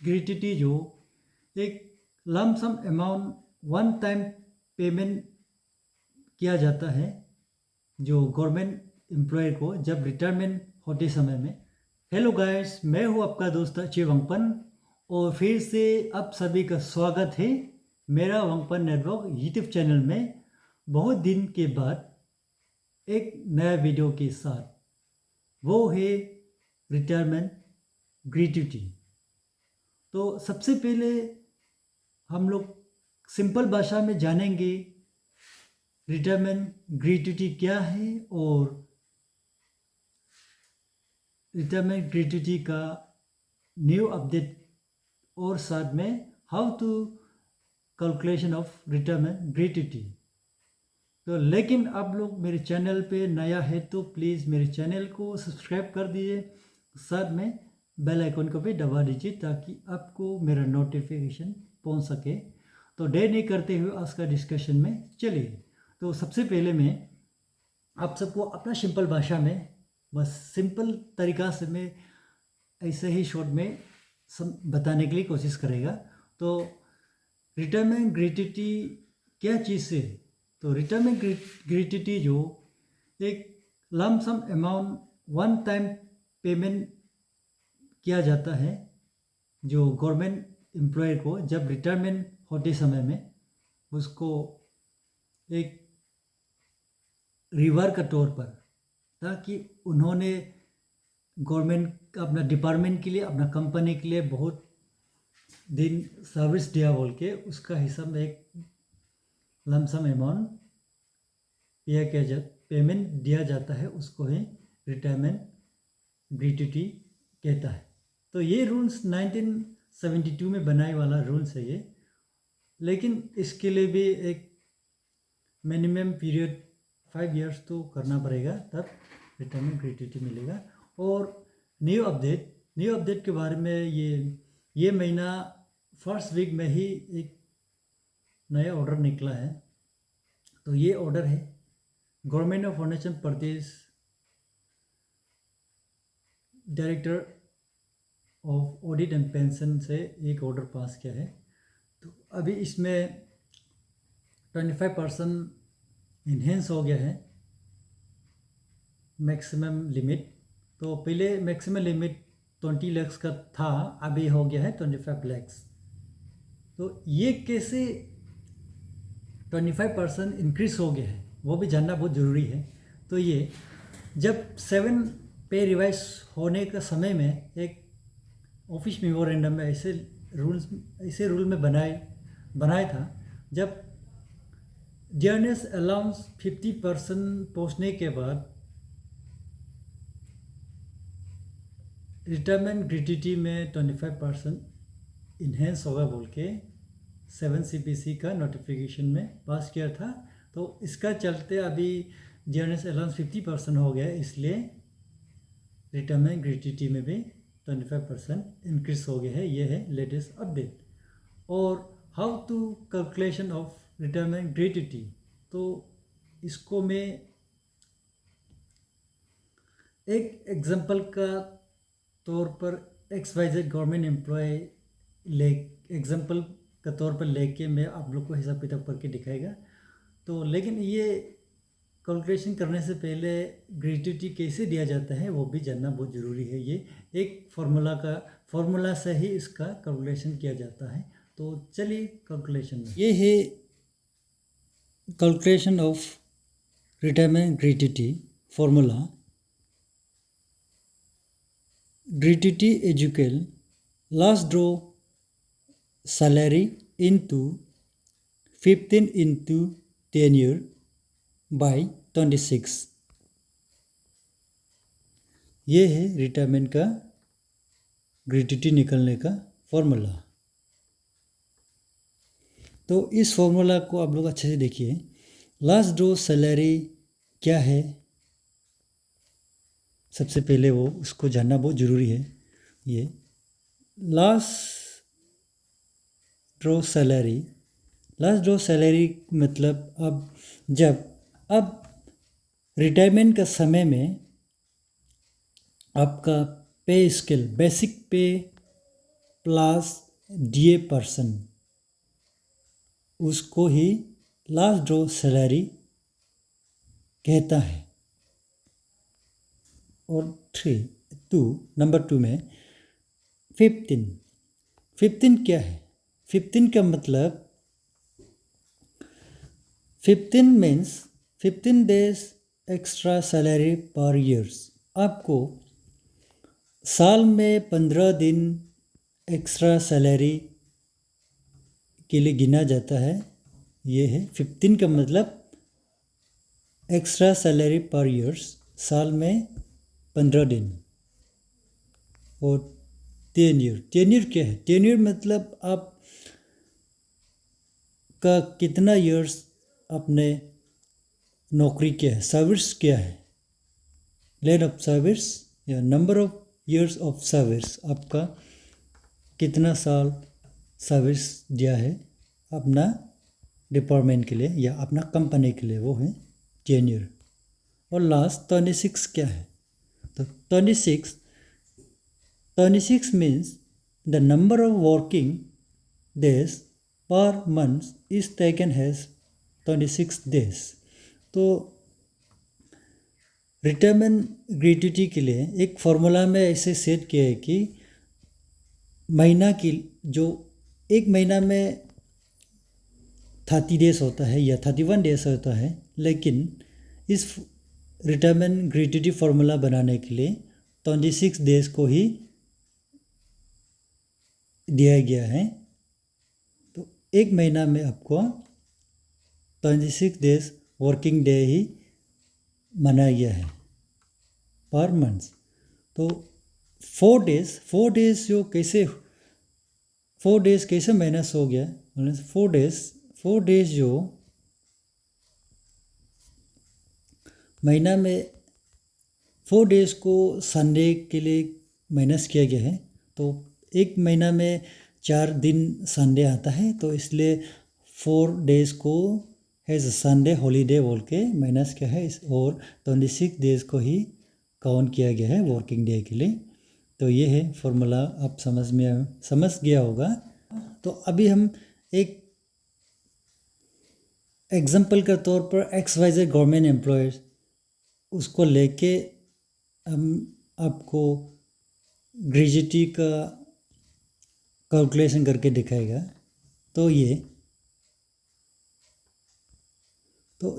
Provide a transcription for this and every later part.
Gratuity जो एक lump sum amount one time payment किया जाता है जो गवर्नमेंट एम्प्लॉय को जब रिटायरमेंट होते समय में। हेलो गाइस, मैं हूं आपका दोस्त अक्षय वंगपन और फिर से आप सभी का स्वागत है मेरा वंगपन नेटवर्क यूट्यूब चैनल में। बहुत दिन के बाद एक नया वीडियो के साथ, वो है रिटायरमेंट ग्रेट्युटी। तो सबसे पहले हम लोग सिंपल भाषा में जानेंगे रिटायरमेंट ग्रेट्युटी क्या है और रिटायरमेंट ग्रेट्युटी का न्यू अपडेट और साथ में how to calculation of retirement gratuity. तो लेकिन आप लोग मेरे चैनल पे नया है तो प्लीज़ मेरे चैनल को सब्सक्राइब कर दीजिए, साथ में बेल आइकन को भी दबा दीजिए ताकि आपको मेरा नोटिफिकेशन पहुंच सके। तो देर नहीं करते हुए आज का डिस्कशन में चलिए। तो सबसे पहले मैं आप सबको अपना सिंपल भाषा में, बस सिंपल तरीका से मैं ऐसे ही शॉर्ट में बताने के लिए कोशिश करेगा। तो रिटायरमेंट ग्रेट्युटी क्या चीज़ है? तो रिटायरमेंट ग्रेट्युटी जो एक lump sum amount one time payment किया जाता है जो गवर्नमेंट एम्प्लॉय को जब रिटायरमेंट होते समय में, उसको एक रिवार्ड के तौर पर, ताकि उन्होंने गवर्नमेंट अपना डिपार्टमेंट के लिए, अपना कंपनी के लिए बहुत दिन सर्विस दिया बोल के उसका हिसाब में एक लमसम अमाउंट पेमेंट दिया जाता है, उसको ही रिटायरमेंट ग्रेट्युटी कहता है। तो ये रूल्स 1972 में बनाए वाला रूल्स है ये, लेकिन इसके लिए भी एक मिनिमम पीरियड 5 इयर्स तो करना पड़ेगा, तब रिटायरमेंट ग्रेट्युटी मिलेगा। और न्यू अपडेट के बारे में ये महीना फर्स्ट वीक में ही एक नया ऑर्डर निकला है। तो ये ऑर्डर है government of Arunachal Pradesh director of audit and pension से एक ऑर्डर पास किया है। तो अभी इसमें 25% इन्हेंस हो गया है मैक्सिमम लिमिट। तो पहले मैक्सिमम लिमिट 20 लाख का था, अभी हो गया है 25 लाख। तो ये कैसे 25% इंक्रीज हो गया है वो भी जानना बहुत ज़रूरी है। तो ये जब 7 पे रिवाइज होने का समय में एक ऑफिस मेमोरेंडम में ऐसे रूल में बनाया था, जब डियरनेस अलाउंस 50% पहुँचने के बाद रिटायरमेंट ग्रेट्युटी में 25% इन्हेंस होगा बोल के 7 CPC का नोटिफिकेशन में पास किया था। तो इसका चलते अभी डियरनेस अलाउंस 50% हो गया, इसलिए रिटायरमेंट ग्रेट्युटी में भी 25% इंक्रीज हो गया है। ये है लेटेस्ट अपडेट। और how to calculation of retirement gratuity, तो इसको मैं एक एग्जांपल का तौर पर XYZ गवर्नमेंट एम्प्लॉय एग्जांपल का तौर पर लेके मैं आप लोग को हिसाब किताब करके दिखाएगा। तो लेकिन ये कैलकुलेशन करने से पहले ग्रेट्युटी कैसे दिया जाता है वो भी जानना बहुत ज़रूरी है। ये एक फार्मूला से ही इसका कैलकुलेशन किया जाता है। तो चलिए कैलकुलेशन में, ये है calculation of retirement gratuity formula. Gratuity is equal last draw salary into 15 into tenure by 26। ये है रिटायरमेंट का ग्रेट्युटी निकलने का फॉर्मूला। तो इस फॉर्मूला को आप लोग अच्छे से देखिए। लास्ट ड्रॉ सैलरी क्या है, सबसे पहले वो उसको जानना बहुत ज़रूरी है। ये लास्ट ड्रॉ सैलरी मतलब अब रिटायरमेंट का समय में आपका पे स्केल, बेसिक पे प्लस DA पर्सन, उसको ही लास्ट ड्रॉ सैलरी कहता है। और नंबर 2 में 15 क्या है? 15 का मतलब 15 मीन्स 15 डेज एक्स्ट्रा सैलरी पर ईयर्स। आपको साल में 15 दिन एक्स्ट्रा सैलरी के लिए गिना जाता है। ये है 15 का मतलब एक्स्ट्रा सैलरी पर ईयर्स, साल में 15 दिन। और टेन्यूर क्या है? टेन्यूर मतलब आप का कितना ईयर्स आपने नौकरी किया है, सर्विस किया है, लेंथ ऑफ सर्विस या number of years of service, आपका कितना साल सर्विस दिया है अपना डिपार्टमेंट के लिए या अपना कंपनी के लिए, वो है टेन्यूर। और लास्ट 26 क्या है? तो 26 means the number of working days per month is taken has 26 days. तो रिटायरमेंट ग्रेट्युटी के लिए एक फॉर्मूला में ऐसे सेट किया है कि महीना की जो एक महीना में 30 डेज होता है या 31 डेज होता है, लेकिन इस रिटायरमेंट ग्रेट्युटी फॉर्मूला बनाने के लिए 26 डेज को ही दिया गया है। तो एक महीना में आपको 26 डेज वर्किंग डे ही मनाया गया है पर मंथ। तो 4 डेज जो कैसे 4 डेज कैसे माइनस हो गया? 4 डेज जो महीना में 4 डेज को संडे के लिए माइनस किया गया है। तो एक महीना में 4 दिन संडे आता है, तो इसलिए 4 डेज को हैज़ संडे हॉलीडे बोल के माइनस किया है। और 26 डेज को ही काउंट किया गया है वर्किंग डे के लिए। तो ये है फॉर्मूला, आप समझ गया होगा। तो अभी हम एक एग्जाम्पल के तौर पर XYZ गवर्नमेंट एम्प्लॉयज़ उसको लेके हम आपको ग्रेजुटी का कैलकुलेशन करके दिखाएगा। तो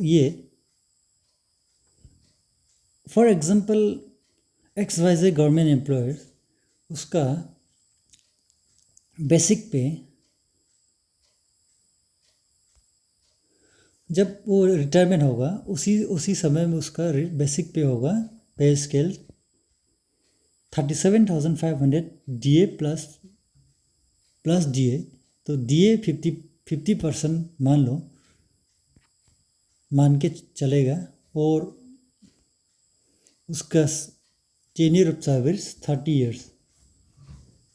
ये for example XYZ government employers, उसका बेसिक पे जब वो रिटायरमेंट होगा उसी समय में उसका बेसिक पे होगा, पे स्केल 37,500 DA प्लस DA। तो DA 50% मान के चलेगा। और उसका टेन्योर ऑफ सर्विस 30 इयर्स।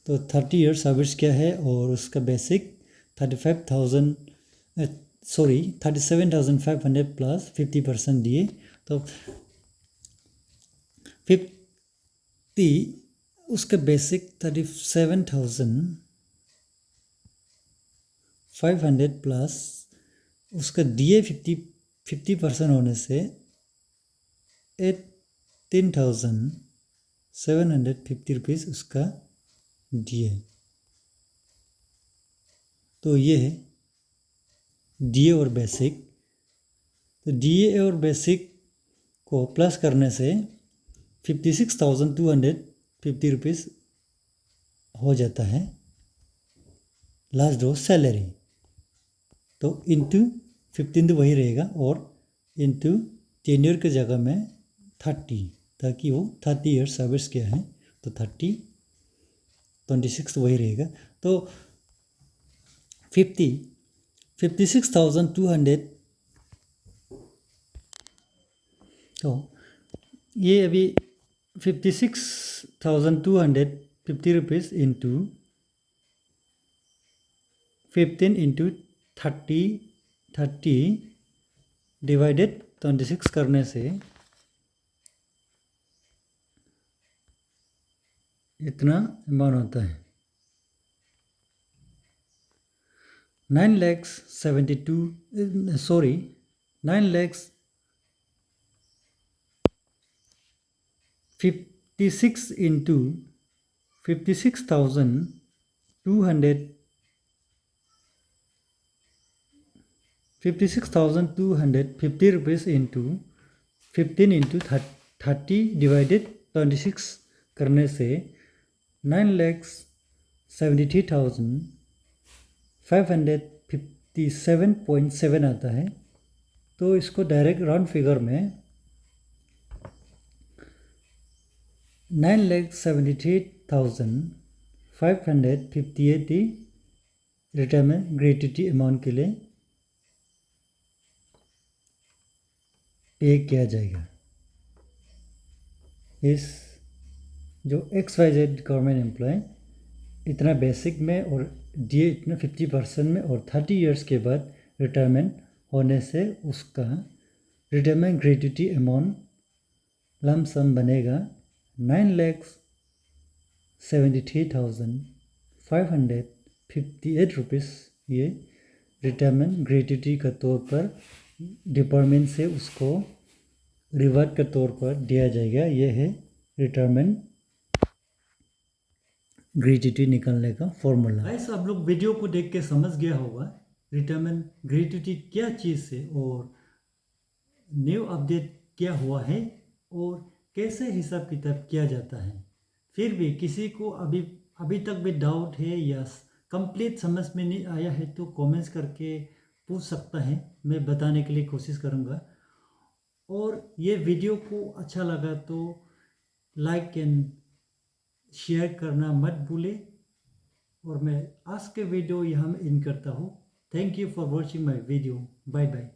तो 30 इयर्स सर्विस क्या है, और उसका बेसिक 37,500 प्लस 50% DA। तो 50 उसका बेसिक 37,500 प्लस उसका DA 50% होने से 18,750 रुपीज़ उसका DA। तो ये है DA और बेसिक। तो DA और बेसिक को प्लस करने से 56,250 रुपीज़ हो जाता है लास्ट ड्रॉ सैलरी। तो इंटू 15 तो वही रहेगा, और इंटू टेन्योर के जगह में 30, ताकि वो 30 ईयर्स सर्विस किया है। तो 26 तो वही रहेगा। तो 56,200। तो ये अभी 56,250 रुपीज़ इंटू 15 इंटू 30 डिवाइडेड 26 करने से इतना अमाउंट होता है। 9 lakhs 72 sorry 9 lakhs 56 into 56,200 56,250 rupees into 15 into 30 divided 26 करने से 9,73,557.7 आता है। तो इसको डायरेक्ट राउंड फिगर में 9,73,558 रिटायरमेंट ग्रेट्युटी अमाउंट के लिए पे किया जाएगा। इस जो XYZ गवर्नमेंट एम्प्लॉय इतना बेसिक में और DA इतना 50% में और 30 इयर्स के बाद रिटायरमेंट होने से उसका रिटायरमेंट ग्रेट्युटी अमाउंट लमसम बनेगा 9,73,558 रुपीज़। ये रिटायरमेंट ग्रेट्युटी का तौर पर डिपार्टमेंट से उसको रिवार्ड के तौर पर दिया जाएगा। यह है रिटायरमेंट ग्रेट्युटी निकालने का फॉर्मूला। गाइस, आप लोग वीडियो को देख के समझ गया होगा रिटायरमेंट ग्रेट्युटी क्या चीज़ है और न्यू अपडेट क्या हुआ है और कैसे हिसाब किताब किया जाता है। फिर भी किसी को अभी तक भी डाउट है या कंप्लीट समझ में नहीं आया है तो कमेंट्स करके पूछ सकता है, मैं बताने के लिए कोशिश करूँगा। और ये वीडियो को अच्छा लगा तो लाइक एंड शेयर करना मत भूले। और मैं आज के वीडियो यहाँ में इन करता हूँ। Thank you for watching my video. Bye bye.